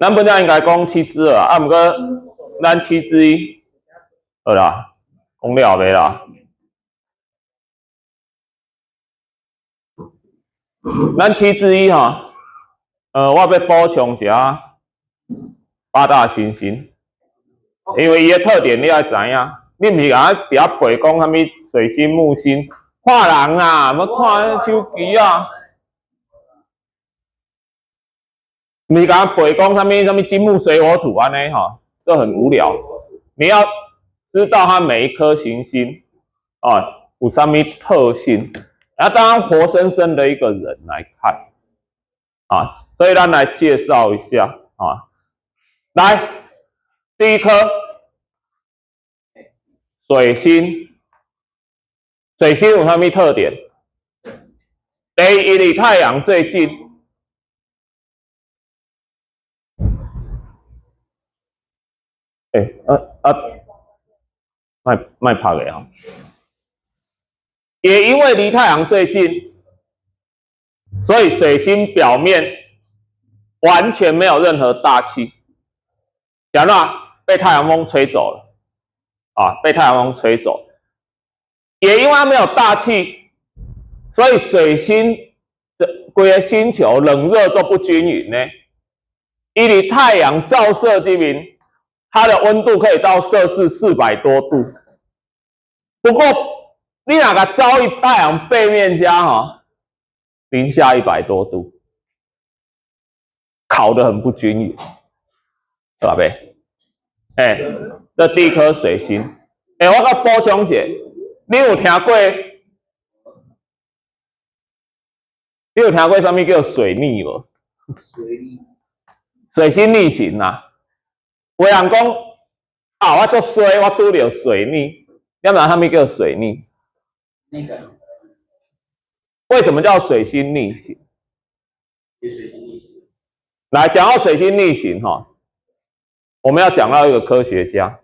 咱本来应该讲7+2啊，毋过咱7+1，好啦，讲了未啦？咱7+1哈，我要补充一下8大行星，因为伊的特点你要知影，你毋是甲伫遐背讲啥物水星、木星，看人啊，要看手机啊。你甲背讲啥物金木水火土安尼哈，这很无聊。你要知道它每一颗行星啊有啥物特性，然后当活生生的一个人来看啊，所以咱来介绍一下啊。来，第一颗水星，水星有啥物特点？第一，离太阳最近。卖拍的啊，也因为离太阳最近，所以水星表面完全没有任何大气，讲到被太阳风吹走了啊，被太阳风吹走。也因为它没有大气，所以水星这整个星球冷热都不均匀呢。伊离太阳照射之名，它的温度可以到摄氏400多度。不过你哪个照一太阳背面加哈，零下100多度，烤得很不均匀，对吧？这第一颗水星，我甲补充一下，你有听过什么叫水逆无？水星逆行啊！有人讲啊，我做衰，我拄着水逆，要不然他们叫水逆。那个为什么叫水星逆行？水星逆行。来讲到水星逆行哈，我们要讲到一个科学家，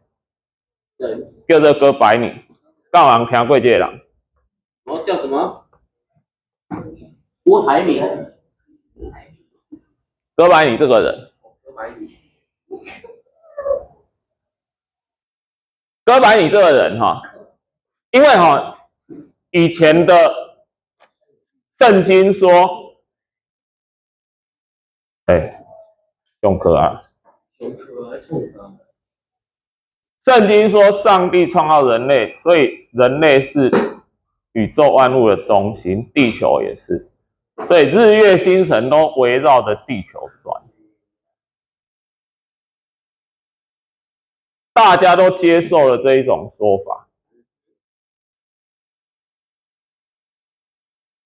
叫做哥白尼。有人听过这个人？叫什么？郭台铭。哥白尼这个人。哥白尼这个人哈，因为哈以前的圣经说，用科啊，圣经说上帝创造人类，所以人类是宇宙万物的中心，地球也是，所以日月星辰都围绕着地球转。大家都接受了这一种说法，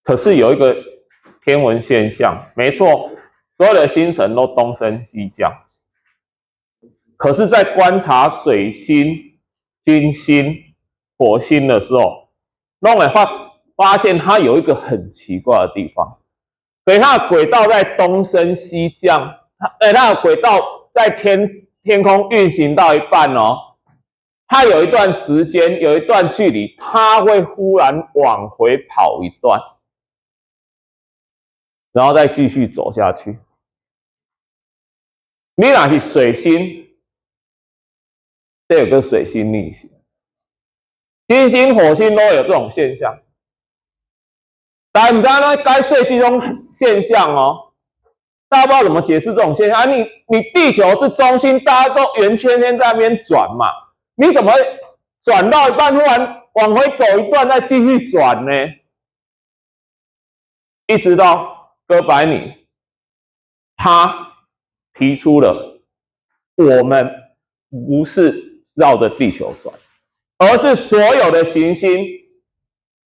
可是有一个天文现象，没错，所有的星辰都东升西降，可是，在观察水星、金星、火星的时候，都会发现它有一个很奇怪的地方，所以它的轨道在东升西降，它的轨道在天空运行到一半哦，它有一段时间，有一段距离，它会忽然往回跑一段，然后再继续走下去。你若是水星，这有个水星逆行，金星、火星都有这种现象，但不知道该说这种现象哦。大家不知道怎么解释这种现象啊？你地球是中心，大家都圆圈圈在那边转嘛，你怎么转到一半突然往回走一段，再继续转呢？一直到哥白尼，他提出了我们不是绕着地球转，而是所有的行星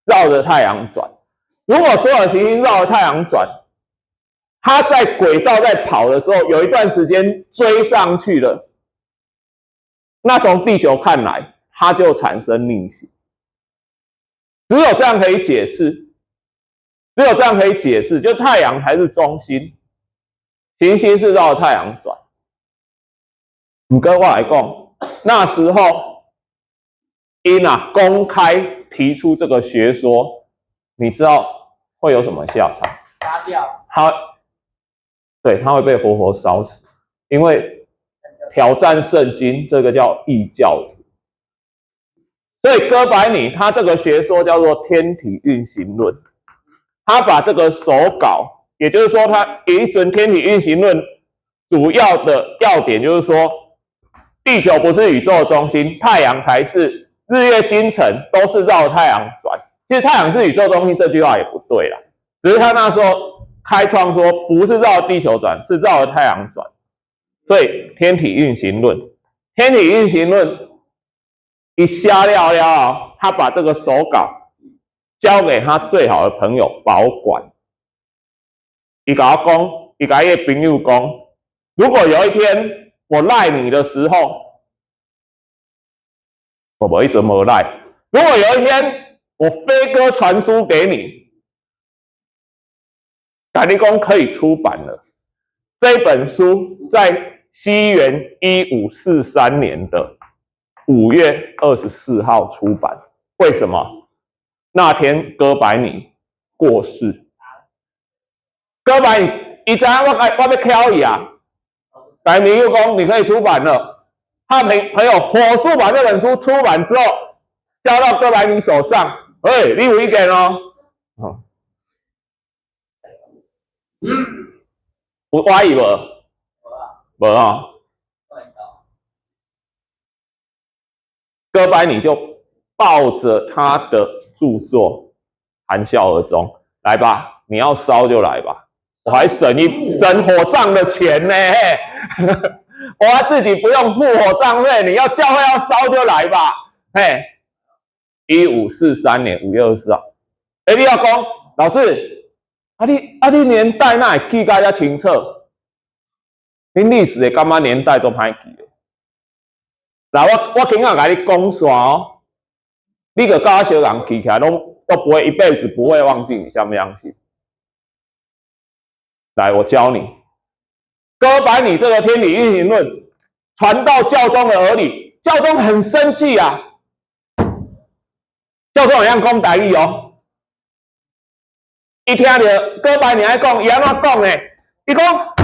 绕着太阳转。如果所有的行星绕着太阳转，它在轨道在跑的时候，有一段时间追上去了，那从地球看来，它就产生逆行。只有这样可以解释，就太阳才是中心，行星是绕着太阳转。不跟我来讲，那时候伊娜公开提出这个学说，你知道会有什么下场？杀掉。他会被活活烧死。因为挑战圣经，这个叫异教徒。所以哥白尼他这个学说叫做天体运行论，他把这个手稿，也就是说他一准天体运行论主要的要点就是说，地球不是宇宙的中心，太阳才是，日月星辰都是绕太阳转。其实太阳是宇宙中心这句话也不对啦，只是他那时候开创说不是绕地球转，是绕着太阳转。所以天体运行论，天体运行论一瞎了了，他把这个手稿交给他最好的朋友保管。他跟我讲，他跟他的朋友讲，如果有一天我赖你的时候，我不一直没赖。如果有一天我飞鸽传书给你，跟你讲可以出版了。这本书在西元1543年的5月24号出版。为什么？那天哥白尼过世。哥白尼，他知道我要挑伊啊，白尼又讲你可以出版了。他朋友火速把这本书出版之后，交到哥白尼手上。你有意见哦？有怀疑无？无啊。哥白尼就抱着他的著作谈笑而终。来吧，你要烧就来吧，我还省火葬的钱呢。我还自己不用付火葬费，你要教会要烧就来吧。1543年5月24号。你要讲老师，你年代哪会记甲遮清楚？恁历史的感觉年代都歹记的。来，我今仔甲你讲煞哦，你个甲我小人记起来，都不会一辈子不会忘记你什么样子。来，我教你，哥白尼这个天体运行论传到教宗的耳里，教宗很生气啊。教宗有样讲台语哦，伊听到哥白尼爱讲，伊安怎讲呢？伊讲，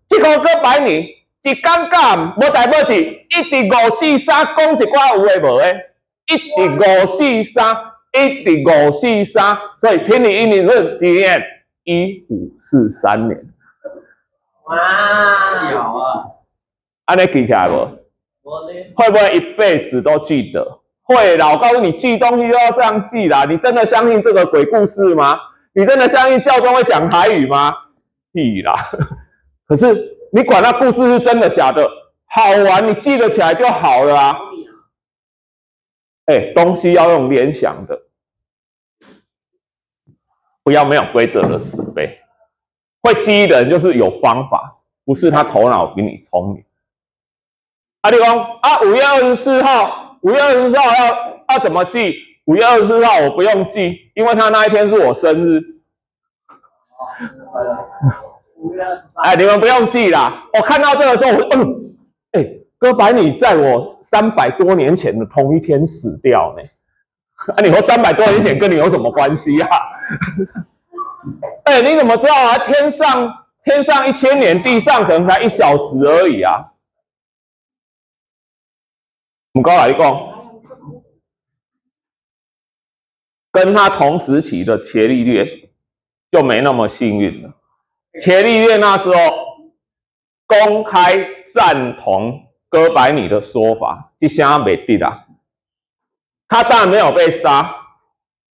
这个哥白尼一讲讲无代无志，一直543讲一寡有诶无诶，一直543，所以天体运行论几年？1543年。哇，小啊！安尼记起来无？会不会一辈子都记得？会啦，我告诉你，记东西就要这样记啦。你真的相信这个鬼故事吗？你真的相信教宗会讲台语吗？屁啦！可是你管那故事是真的假的，好玩，你记得起来就好了啊。东西要用联想的，不要没有规则的死背。会记忆的人就是有方法，不是他头脑比你聪明。你讲5月24号，5月24号要怎么记？5月24号我不用记，因为他那一天是我生日。你们不用记啦。我看到这个时候，哥白尼在我300多年前的同一天死掉呢。你说300多年前跟你有什么关系啊？你怎么知道啊？天上1000年，地上可能才1小时而已啊。我们刚来讲，跟他同时期的伽利略就没那么幸运了。伽利略那时候公开赞同哥白尼的说法，这下没地啦。他当然没有被杀，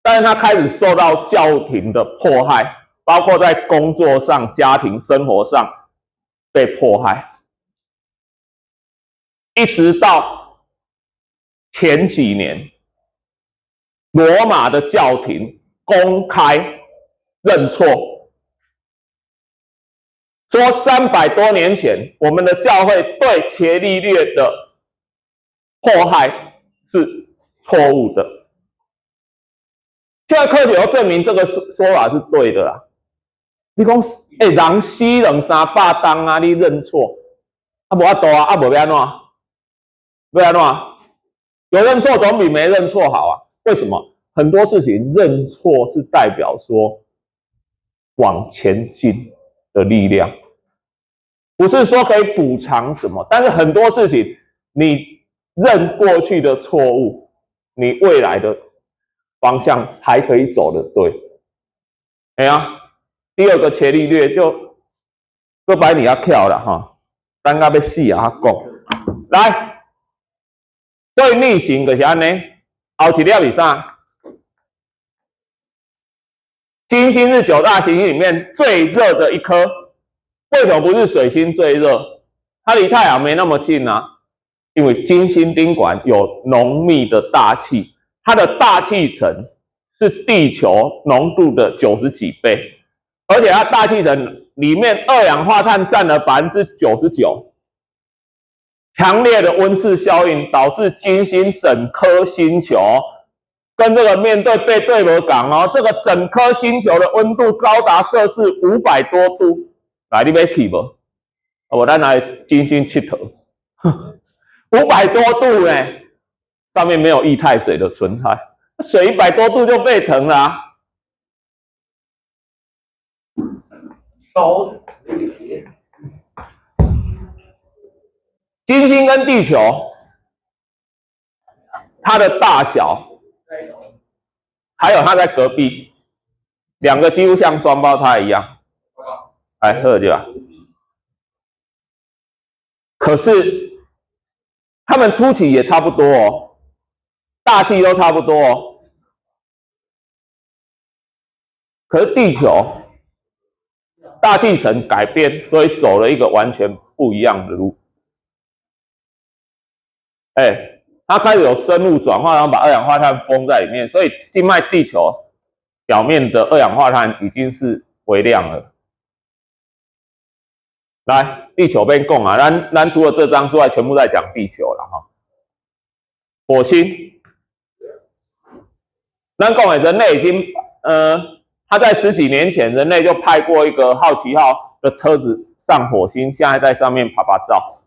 但是他开始受到教廷的迫害，包括在工作上、家庭生活上被迫害，一直到前几年，罗马的教廷公开认错，说300多年前我们的教会对伽利略的迫害是错误的。现在科学要证明这个说法是对的啦。你讲，人死200-300当啊，你认错，无法度啊，无要安怎？要安怎？有认错总比没认错好啊。为什么？很多事情认错是代表说往前进的力量。不是说可以补偿什么，但是很多事情你认过去的错误，你未来的方向还可以走得对。哎呀，第二个伽利略就各摆你要跳了哈，等到要死啊讲。来，所以逆行就是安尼，后一粒是啥？金星是9大行星里面最热的一颗，为什么不是水星最热？它离太阳没那么近啊，因为金星丁管有浓密的大气，它的大气层是地球浓度的90几倍，而且它大气层里面二氧化碳占了99%，强烈的温室效应导致金星整颗星球跟这个面对背对不港哦，这个整颗星球的温度高达摄氏500多度，来你要去不？我咱来金星佚佗，500多度呢，上面没有液态水的存在，水100多度就沸腾了啊。烧死！金星跟地球，它的大小，还有它在隔壁，两个几乎像双胞胎一样。哎，喝对吧？可是它们初期也差不多哦，大气都差不多哦。可是地球大气层改变，所以走了一个完全不一样的路。哎，它开始有生物转化，然后把二氧化碳封在里面，所以静脉地球表面的二氧化碳已经是微量了。来，地球变讲啊，咱除了这张之外，全部在讲地球了哈。火星，咱讲的人类已经他在10几年前，人类就派过一个好奇号的车子上火星，现在在上面拍拍照，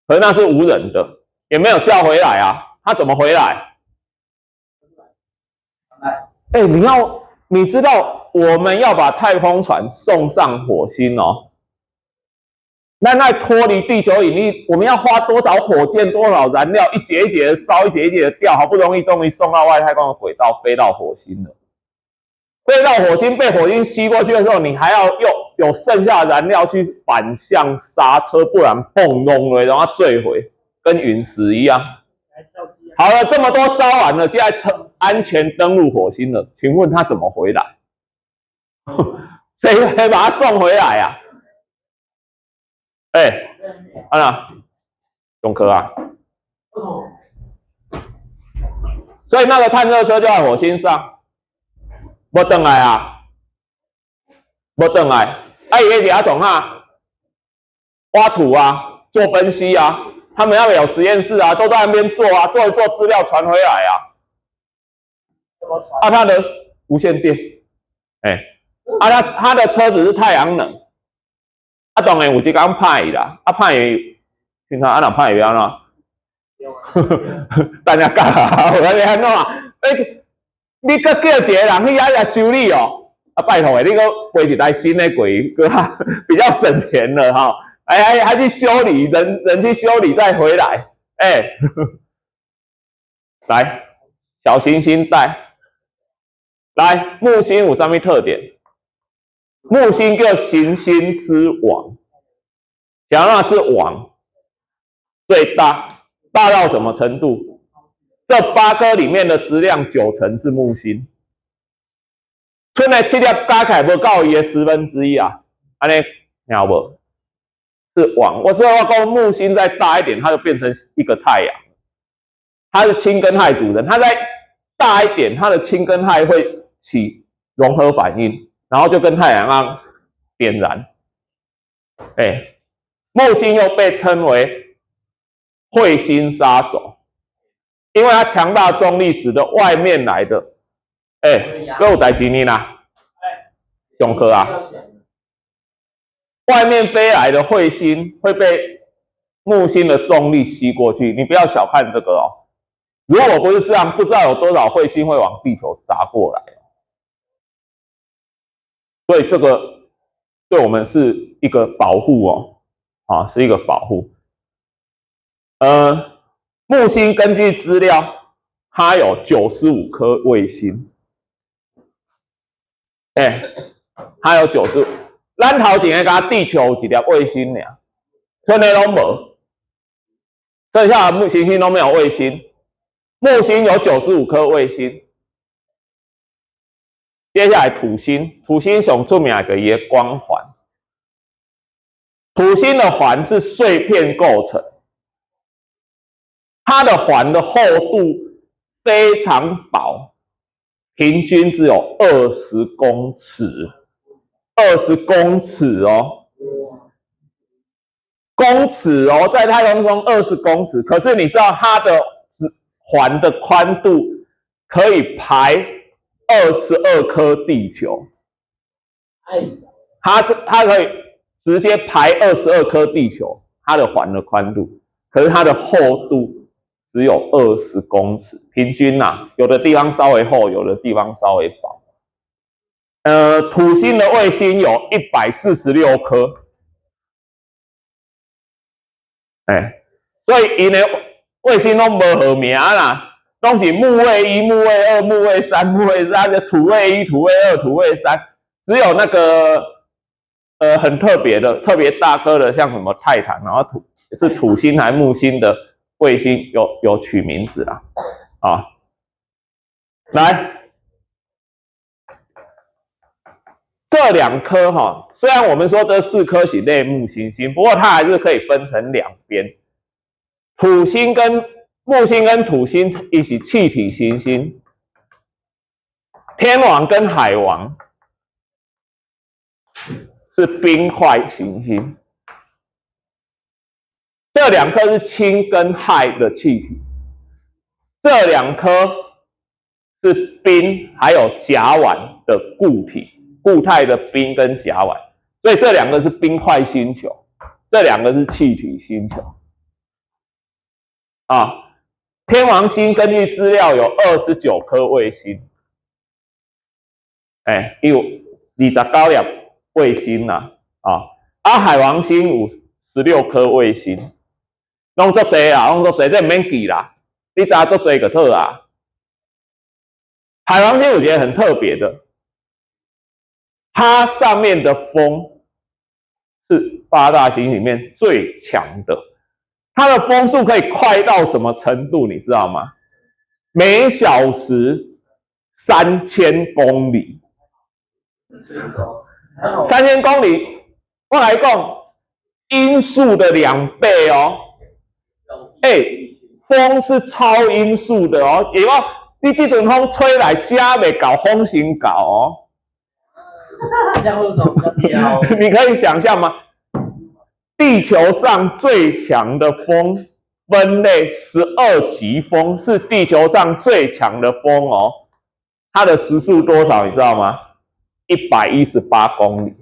可是那是无人的，也没有叫回来啊，他怎么回来？哎，你知道我们要把太空船送上火星哦？那脱离地球引力，我们要花多少火箭、多少燃料，一节一节的烧，一节一节的掉，好不容易终于送到外太空的轨道，飞到火星了。飞到火星，被火星吸过去的时候，你还要用有剩下的燃料去反向刹车，不然砰隆了，然后坠回，跟陨石一样。好了，这么多烧完了，现在安全登陆火星了，请问他怎么回来？谁可以把他送回来呀？哎，安娜，永科啊。所以那个探测车就在火星上，没回来啊，没回来。哎，也底下从啊，挖土啊，做分析啊，他们那边有实验室啊，都在那边做啊，做一做资料传回来啊。啊，它的无线电，哎，啊，它的车子是太阳能。啊，当然有一天歹伊啦，啊歹伊，听他啊哪歹伊安怎？大家讲啊，我安怎啊？你搁叫一个人去遐修理哦？啊，拜托诶，你搁买一台新的柜，搁比较省钱了哈。哎，还去修理，人去修理再回来，哎，来，小行星带，来，木星有啥物特点？木星叫行星之王，讲那是王，最大，大到什么程度？这8颗里面的质量90%是木星，剩的7粒加起来不到伊的1/10啊，安尼听无？是王。我说要讲木星再大一点，它就变成一个太阳，它是氢跟氦组成，它再大一点，它的氢跟氦会起融合反应。然后就跟太阳一样点燃，哎，木星又被称为彗星杀手，因为它强大重力使得外面来的，哎，有代志呢啦，上课啊，外面飞来的彗星会被木星的重力吸过去，你不要小看这个哦，如果不是这样，不知道有多少彗星会往地球砸过来。所以这个对我们是一个保护哦。啊，是一个保护。木星根据资料，它有95颗卫星，它有95，咱头前个甲地球有一粒卫星尔，剩的拢无，剩下的行星都没有卫星。木星有95颗卫星，接下来土星，土星上出名的伊个光环，土星的环是碎片构成。它的环的厚度非常薄，平均只有20公尺，20公尺哦，公尺哦，在太空中20公尺。可是你知道它的环的宽度可以排22颗地球，它可以直接排22颗地球，它的环的宽度，可是它的厚度只有20公尺，平均有的地方稍微厚，有的地方稍微薄。土星的卫星有146颗，所以因的卫星都无号名啦，都是木卫1、木卫2、木卫3、木卫3的土卫1、土卫2、土卫3，只有那个很特别的、特别大颗的，像什么泰坦，然后是土星还木星的卫星有取名字啦，来，这2颗虽然我们说这4颗是类木行星，不过它还是可以分成2边，木星跟土星一起气体行星，天王跟海王是冰块行星。这2颗是氢跟氦的气体，这2颗是冰还有甲烷的固体，固态的冰跟甲烷，所以这2个是冰块星球，这2个是气体星球。天王星根据资料有29颗卫星，有29粒卫星啦，海王星有16颗卫星。弄足济啦，弄足济，这唔免记啦，你知足济就好啊。海王星我觉得很特别的，它上面的风是8大行星里面最强的，它的风速可以快到什么程度，你知道吗？每小时3000公里，3000公里，我来讲，音速的2倍哦。风是超音速的哦，也讲你这阵风吹来，写袂到风神到哦。你可以想象吗？地球上最强的风分类12级风，是地球上最强的风哦。它的时速多少你知道吗？118公里。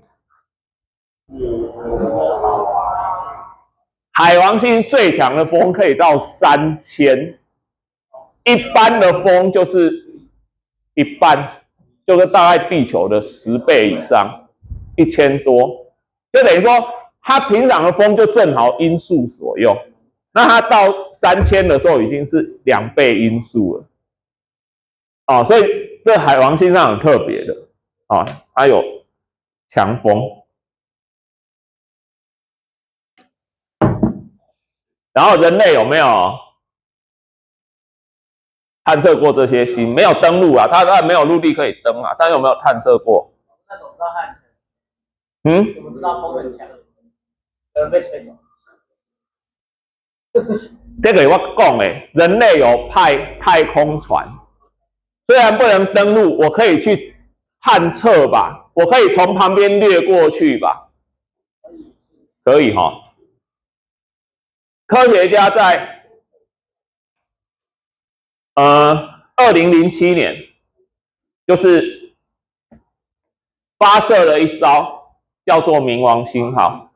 海王星最强的风可以到3000，一般的风就是一半，就是大概地球的10倍以上，1000多，就等于说它平常的风就正好音速左右，那它到3000的时候已经是2倍音速了，所以这海王星上很特别的，它有强风。然后人类有没有探测过这些星？没有登陆啊，它没有陆地可以登啊，但有没有探测过？那怎么知道它很强？怎么知道风很强？被吹走。这个我讲诶，人类有派太空船，虽然不能登陆，我可以去探测吧，我可以从旁边掠过去吧，可以哈。科学家在2007年，就是发射了一艘叫做冥王星号，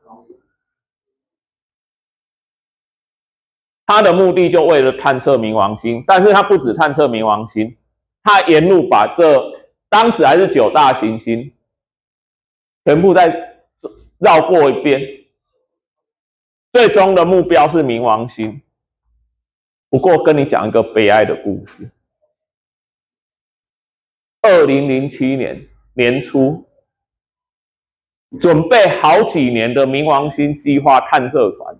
它的目的就为了探测冥王星，但是它不止探测冥王星，它沿路把当时还是9大行星全部再绕过一遍。最终的目标是冥王星。不过跟你讲一个悲哀的故事。2007年年初，准备好几年的冥王星计划探测船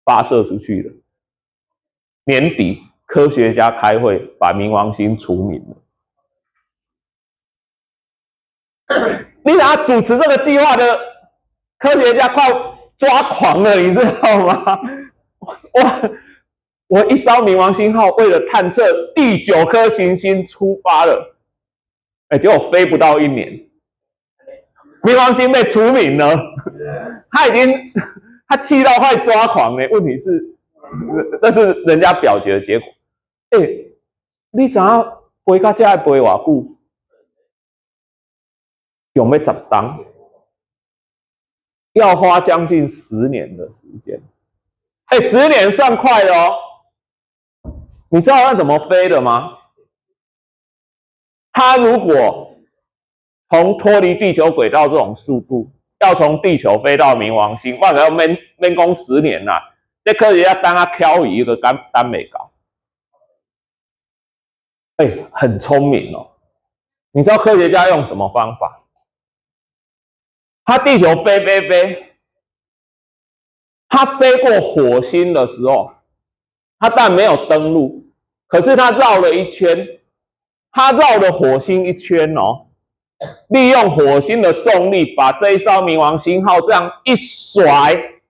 发射出去了。年底，科学家开会把冥王星除名了。你想要主持这个计划的科学家快抓狂了，你知道吗？我一艘冥王星号为了探测第9颗行星出发了，结果飞不到1年，冥王星被除名了。他气到快抓狂了。问题是，这是人家表决的结果。你知影飞到这要飞多久？用要10当，要花将近10年的时间。10年算快了哦。你知道它怎么飞的吗？它如果从脱离地球轨道这种速度，要从地球飞到冥王星，万个要免工10年啦。这科学家当他挑一个单美高，很聪明哦。你知道科学家用什么方法？他地球飞，他飞过火星的时候，他但没有登陆，可是他绕了一圈，他绕了火星一圈哦，利用火星的重力，把这一艘冥王星号这样一甩，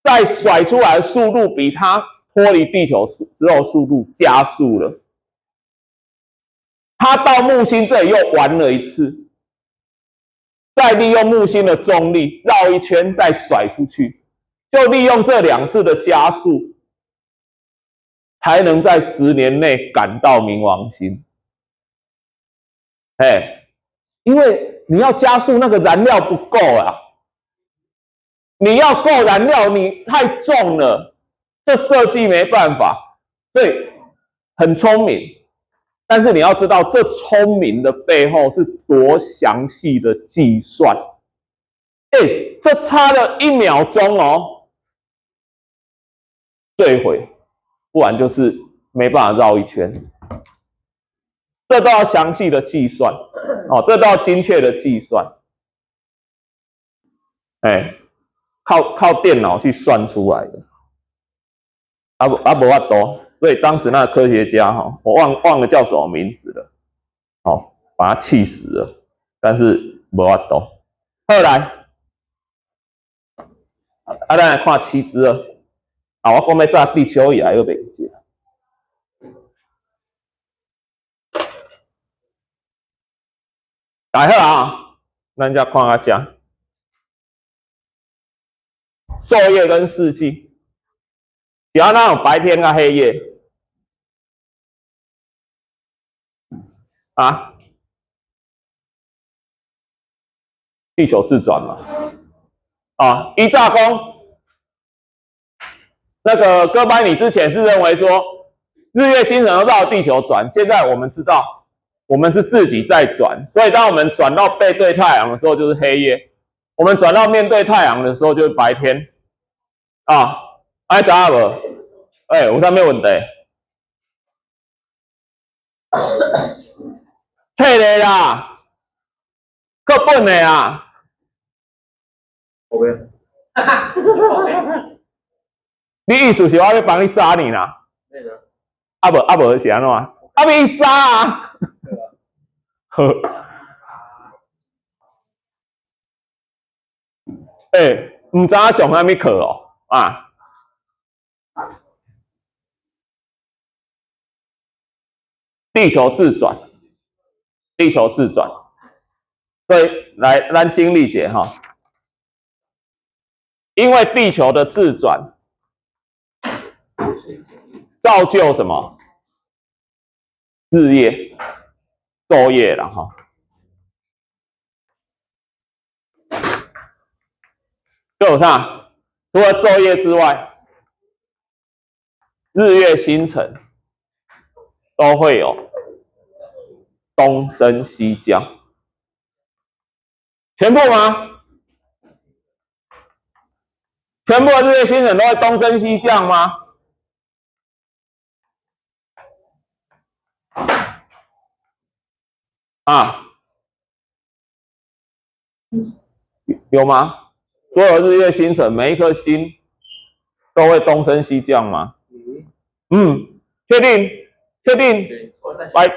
再甩出来的速度比它脱离地球之后速度加速了。他到木星这里又玩了一次，再利用木星的重力绕一圈再甩出去，就利用这2次的加速，才能在10年内赶到冥王星。因为你要加速，那个燃料不够啊。你要够燃料，你太重了，这设计没办法，所以很聪明。但是你要知道，这聪明的背后是多详细的计算。这差了1秒钟哦，坠毁，不然就是没办法绕一圈。这都要详细的计算哦，这都要精确的计算。靠电脑去算出来的。没法度，所以当时那个科学家我忘了叫什么名字了，把他气死了。但是没法度。后来，咱来看7支了。我讲要炸地球仪还又袂记。来好啊，咱再看下这昼夜跟四季，只要那种白天跟黑夜啊，地球自转嘛。依照公那个哥白尼之前是认为说日月星辰绕地球转，现在我们知道我们是自己在转，所以当我们转到背对太阳的时候就是黑夜，我们转到面对太阳的时候就是白天。知影无？有啥物问题？册的啦，课本的啊。OK。你意思是我要帮你杀你啦？无是安怎？要杀啊！好。唔知影上啥物课哦啊？地球自转，地球自转。所以来，咱经历解因为地球的自转，造就什么？日夜、昼夜了就有啥？除了昼夜之外，日月星辰都会有东升西降，全部吗？全部的日月星辰都会东升西降吗？啊，有吗？所有日月星辰，每一颗星都会东升西降吗？嗯，确定？确定？来，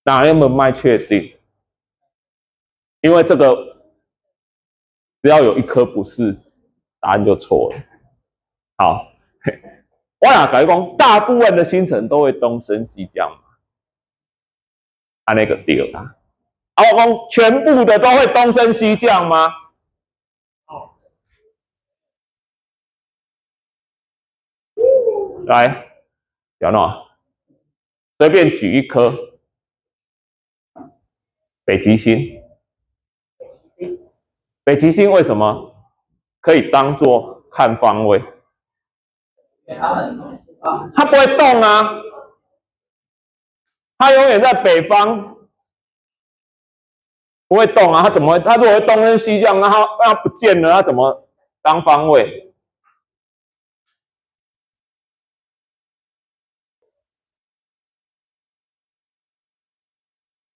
哪有没卖确定？因为这个只要有一颗不是，答案就错了。好，我俩改讲，大部分的星辰都会东升西降嘛，按那个对啦。啊，我讲全部的都会东升西降吗？来，小诺，随便举一颗北极星。北极星为什么可以当做看方位？它不会动啊，它永远在北方，不会动啊。它怎么会？它如果会东升西降，那它不见了，它怎么当方位？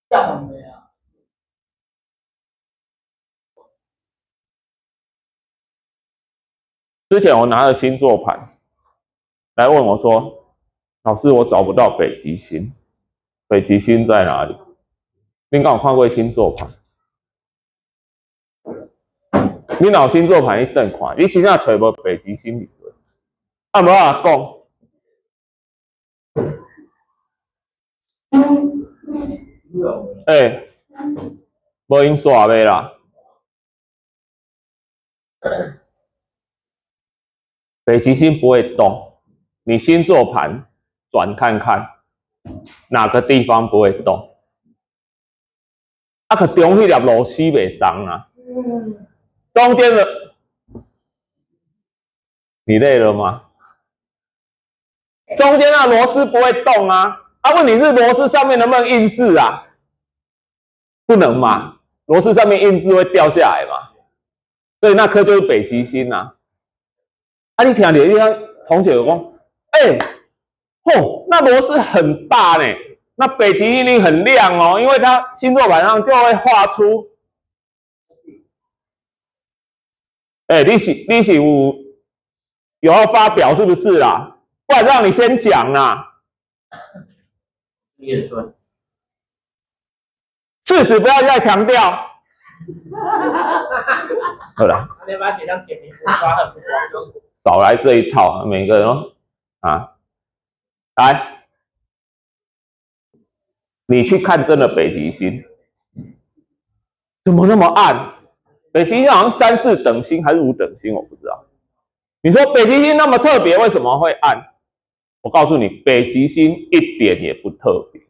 降没啊？之前我拿着星座盘来问我说：“老师，我找不到北极星，北极星在哪里？”你敢有看过星座盘？你拿星座盘一瞪看，你真正找无北极星理论，啊无法讲。无用煞尾啦。北极星不会动，你星座盘转看看，哪个地方不会动？啊，可中迄粒螺丝袂动啊。中间的，你累了吗？中间那螺丝不会动啊。啊，问题是螺丝上面能不能印字啊？不能嘛，螺丝上面印字会掉下来嘛。所以那颗就是北极星啊。啊，你听到你同学有讲，那螺丝很大呢，那北极一定很亮哦，因为它星座盘上就会画出，你是有要发表是不是啦？不然让你先讲啦。你也说，事实不要再强调。好了，你把它写上点名，刷很不光。少来这一套，每个人啊，来，你去看真的北极星，怎么那么暗？北极星好像3、4等星还是5等星，我不知道。你说北极星那么特别，为什么会暗？我告诉你，北极星一点也不特别。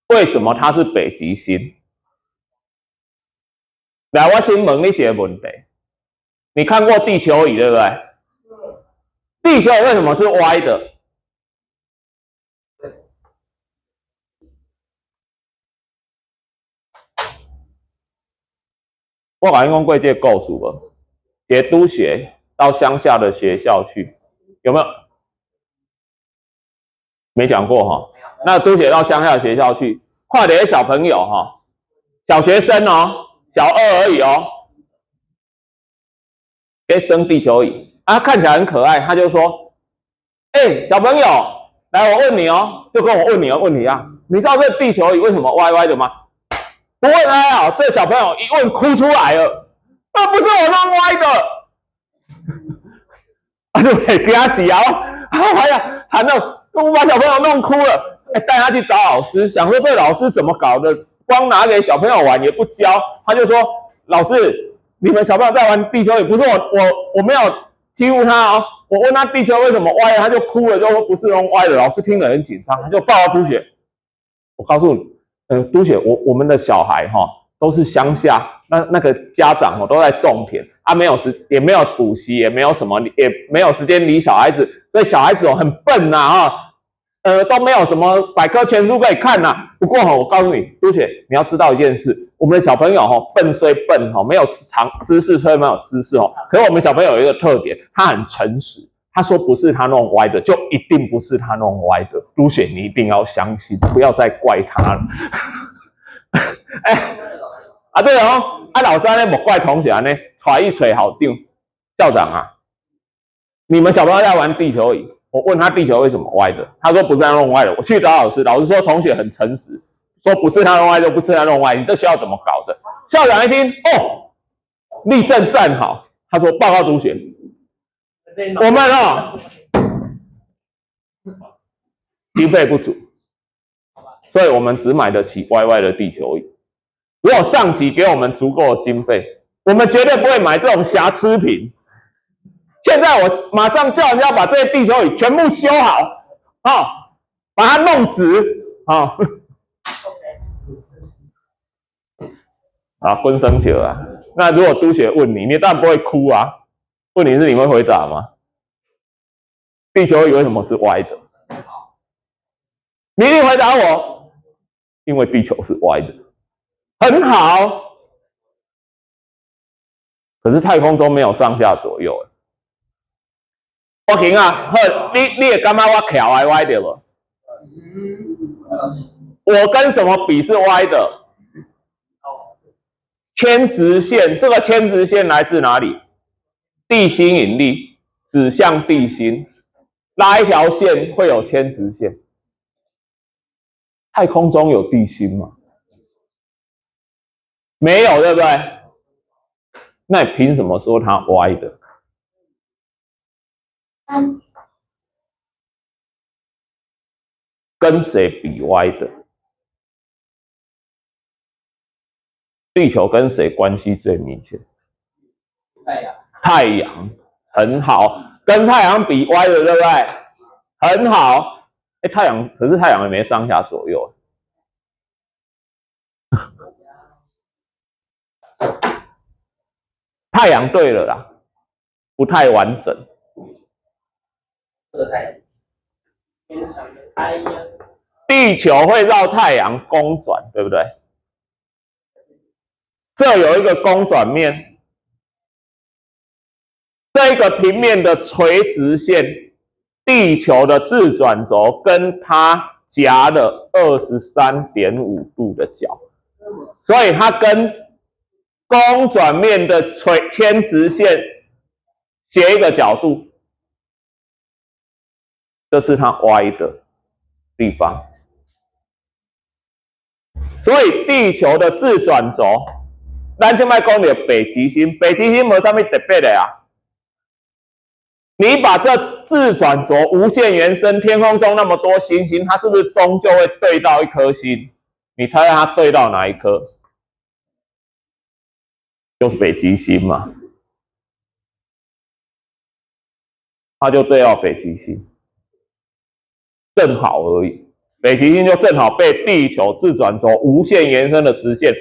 为什么它是北极星？来，我先问你一个问题：你看过地球仪对不对？地球为什么是歪的？我把你讲过这个故事无？一个督学到乡下的学校去，有没有？没讲过哈。那督学到乡下的学校去，看到一个小朋友哈，小学生哦，小2而已哦，在升地球仪啊，看起来很可爱，他就说：“小朋友，来，我问你哦，就跟我问你的问题啊，你知道这地球仪为什么歪歪的吗？”不问他啊，这小朋友一问哭出来了，那不是我弄歪的。啊，对不对？给他洗啊！哎呀，惨了，我把小朋友弄哭了。带他去找老师，想说这老师怎么搞的？光拿给小朋友玩也不教。他就说：“老师，你们小朋友在玩地球，也不是我没有欺负他哦。我问他地球为什么歪，他就哭了，就说不是弄歪的。”老师听了很紧张，他就报告督学。我告诉你，督学，我们的小孩哈都是乡下，那个家长都在种田。没有也没有补习，也没有什么，也没有时间理小孩子，所以小孩子很笨呐都没有什么百科全书可以看呐。不过我告诉你，杜姐，你要知道一件事，我们的小朋友笨虽笨没有长知识虽没有知识可是我们小朋友有一个特点，他很诚实。他说不是他弄歪的，就一定不是他弄歪的。杜姐，你一定要相信，不要再怪他了。对老师呢，莫怪同学呢，揣一揣好定。校长啊，你们小朋友在玩地球仪，我问他地球为什么歪的，他说不是他弄歪的。我去找老师，老师说同学很诚实，说不是他弄歪就不是他弄歪，你这学校怎么搞的？校长一听，立正站好，他说报告同学，我们经费不足，所以我们只买得起歪歪的地球仪。如果上级给我们足够的经费，我们绝对不会买这种瑕疵品。现在我马上叫人家把这些地球仪全部修好，把它弄直分生球啊！那如果督学问你，你当然不会哭啊。问题是你会回答吗？地球仪为什么是歪的？你一定回答我，因为地球是歪的。很好，可是太空中没有上下左右。我行啊，你也感觉我徛歪的不？我跟什么比是歪的？牵直线，这个牵直线来自哪里？地心引力指向地心，拉一条线会有牵直线。太空中有地心吗？没有，对不对？那你凭什么说它歪的？跟谁比歪的？地球跟谁关系最密切？太阳，很好，跟太阳比歪的，对不对？很好。太阳，可是太阳也没上下左右。太阳对了啦，不太完整。地球会绕太阳公转，对不对？这有一个公转面，这个平面的垂直线，地球的自转轴跟它夹了23.5度的角，所以它跟公转面的牵直线斜一个角度，这是它歪的地方。所以地球的自转轴，咱现在讲的北极星，北极星没什么特别的啊。你把这自转轴无限延伸，天空中那么多星星，它是不是终究会对到一颗星？你猜猜它对到哪一颗？就是北极星嘛，它就对到北极星，正好而已。北极星就正好被地球自转轴无限延伸的直线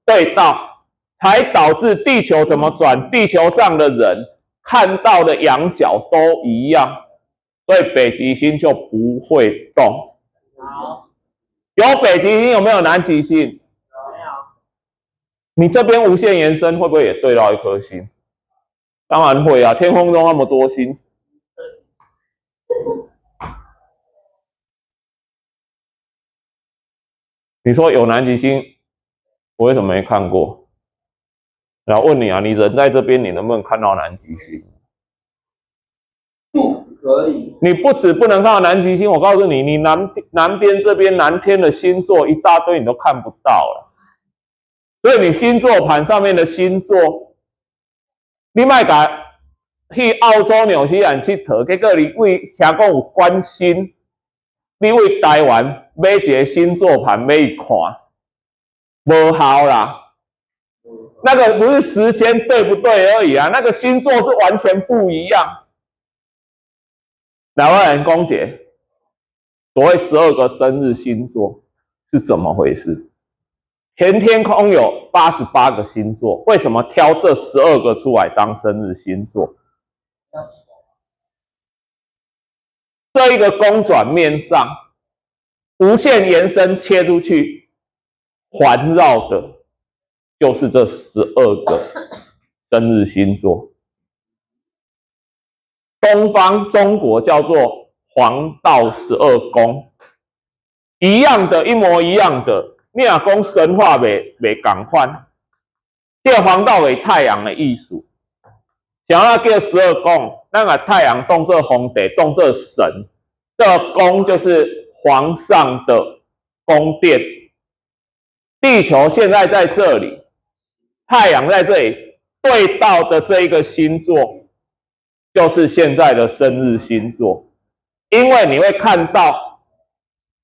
对到，才导致地球怎么转，地球上的人看到的仰角都一样，所以北极星就不会动。好，有北极星有没有南极星？没有。你这边无限延伸会不会也对到一颗星？当然会啊，天空中那么多星。你说有南极星，我为什么没看过？然后问你啊，你人在这边，你能不能看到南极星？不可以。你不止不能看到南极星，我告诉你，你南边这边南天的星座一大堆，你都看不到了。所以你星座盘上面的星座，你莫甲去澳洲、纽西兰佚佗，结果你为听讲有关心，你为台湾买一个星座盘买一看，无效啦。那个不是时间对不对而已啊，那个星座是完全不一样。来，我来公解，所谓12个生日星座是怎么回事？全天空有88个星座，为什么挑这12个出来当生日星座？这一个公转面上无限延伸切出去，环绕的就是这12个生日星座。东方中国叫做黄道12宫，一样的，一模一样的。你若讲神话袂同款，这个黄道为太阳的意思。想要叫12宫，咱把太阳当作皇帝，当作神，这个宫就是皇上的宫殿。地球现在在这里，太阳在这里，对到的这一个星座，就是现在的生日星座。因为你会看到，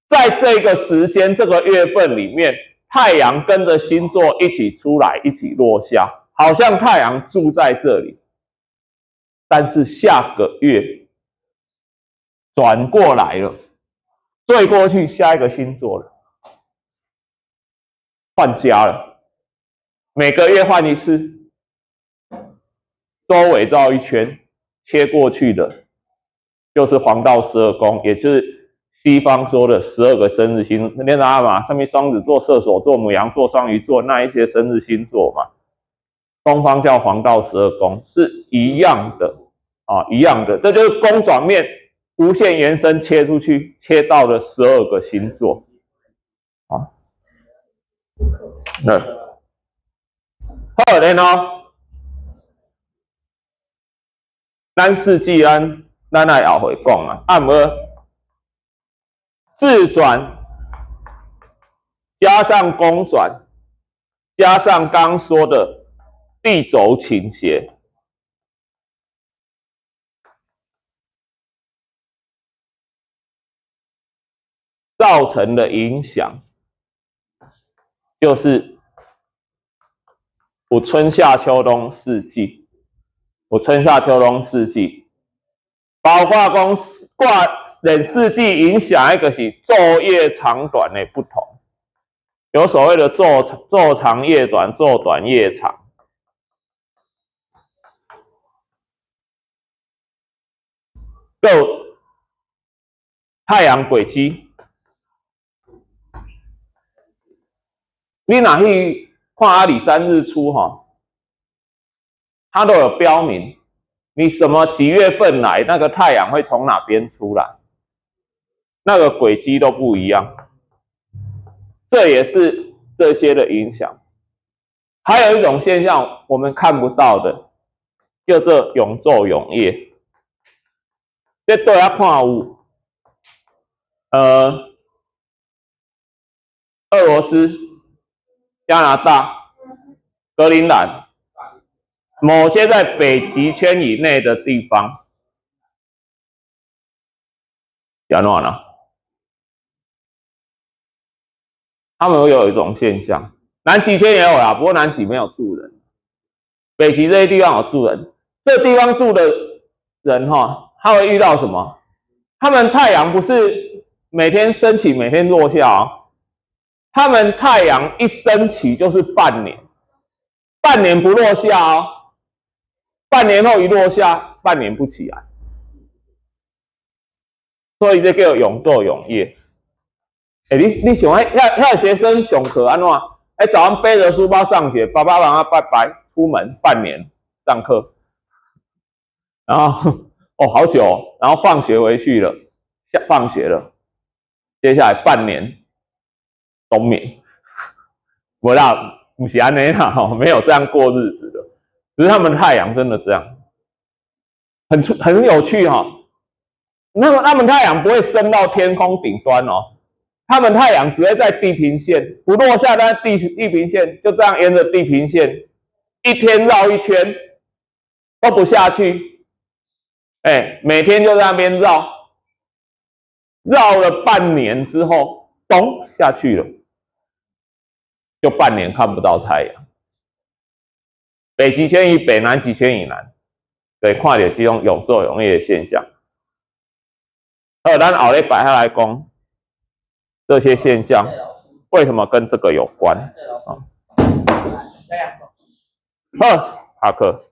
在这个时间、这个月份里面，太阳跟着星座一起出来，一起落下，好像太阳住在这里。但是下个月转过来了，对过去下一个星座了，换家了，每个月换一次，周围绕一圈，切过去的就是黄道12宫，也就是西方说的12个生日星座。你知道吗？上面双子座、射手座、牡羊座、双鱼座那一些生日星座嘛，东方叫黄道12宫，是一样的啊，一样的，这就是宫转面无限延伸切出去，切到了12个星座啊。好然后，咱四季咱来后会讲啊，按摩自转加上公转，加上刚说的地轴倾斜，造成的影响就是有春夏秋冬四季，有春夏秋冬四季，包括讲挂连四季影响一个是昼夜长短的不同，有所谓的昼长夜短、昼短夜长。有太阳轨迹，你哪去看阿里山日出哈，它都有标明，你什么几月份来，那个太阳会从哪边出来，那个轨迹都不一样，这也是这些的影响。还有一种现象我们看不到的，叫做永昼永夜。这都要看有，俄罗斯、加拿大、格陵兰，某些在北极圈以内的地方，讲完了，他们会有一种现象，南极圈也有啦，不过南极没有住人，北极这些地方有住人，这地方住的人哈，他会遇到什么？他们太阳不是每天升起，每天落下哦，他们太阳一升起就是半年，半年不落下哦，半年后一落下，半年不起来，所以这叫永昼永夜。你想那学生上课安怎？早上背着书包上学，爸爸妈妈拜拜，出门半年上课，然后好久哦，然后放学回去了，放学了，接下来半年冬眠，不啦，不是安尼啦，没有这样过日子的，只是他们太阳真的这样，很有趣哈。那么他们太阳不会升到天空顶端哦，他们太阳只会在地平线不落下，但地平线就这样沿着地平线一天绕一圈都不下去，每天就在那边绕了半年之后，咚下去了，就半年看不到太阳。北极圈以北，南极圈以南，对，看到这种永昼永夜的现象。咱后礼拜下来讲这些现象为什么跟这个有关啊？好，下课。